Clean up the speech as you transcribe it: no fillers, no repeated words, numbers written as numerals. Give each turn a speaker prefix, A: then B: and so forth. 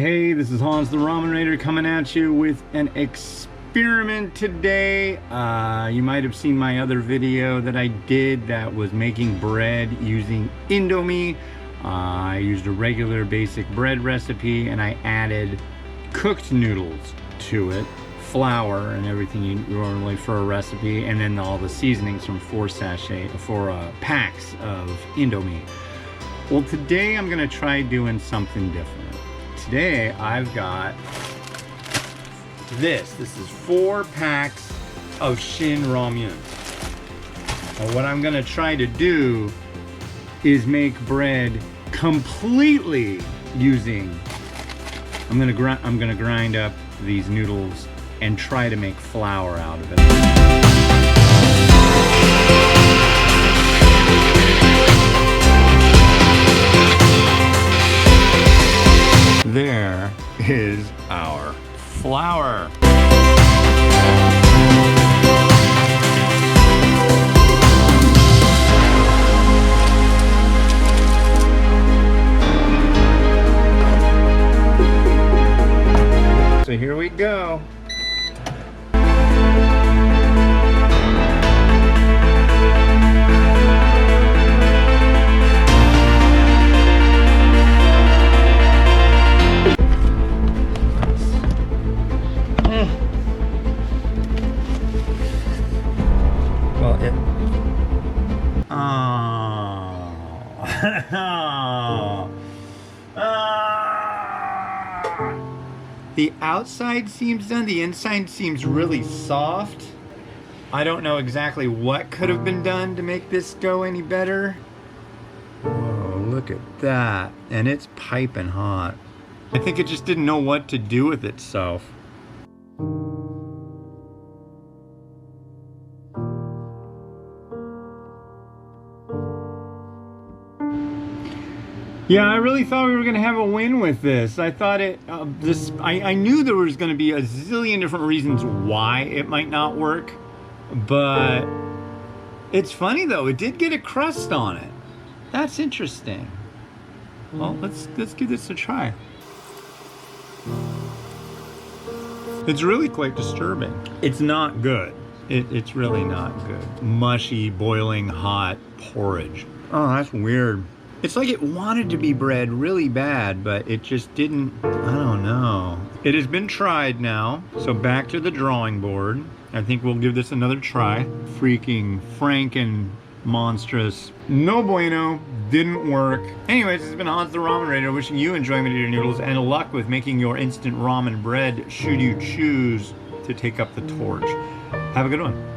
A: Hey, this is Hans the Ramen Raider coming at you with an experiment today. You might have seen my other video that I did that was making bread using Indomie. I used a regular basic bread recipe and I added cooked noodles to it, flour and everything you normally for a recipe, and then all the seasonings from four packs of Indomie. Well, today I'm gonna try doing something different. Today I've got this. This is 4 packs of Shin Ramyun. And what I'm gonna try to do is make bread completely using. I'm gonna grind up these noodles and try to make flour out of it. There is our flour. So here we go. The outside seems done, the inside seems really soft. I don't know exactly what could have been done to make this go any better. Whoa, look at that. And it's piping hot. I think it just didn't know what to do with itself. Yeah, I really thought we were gonna have a win with this. I thought I knew there was gonna be a zillion different reasons why it might not work, but it's funny though, it did get a crust on it. That's interesting. Well, let's give this a try. It's really quite disturbing. It's not good. It's really not good. Mushy, boiling hot porridge. Oh, that's weird. It's like it wanted to be bread really bad, but it just didn't. I don't know. It has been tried now, so back to the drawing board. I think we'll give this another try. Freaking franken monstrous. No bueno. Didn't work. Anyways, this has been Hans the Ramen Raider, wishing you enjoyment of your noodles and luck with making your instant ramen bread should you choose to take up the torch. Have a good one.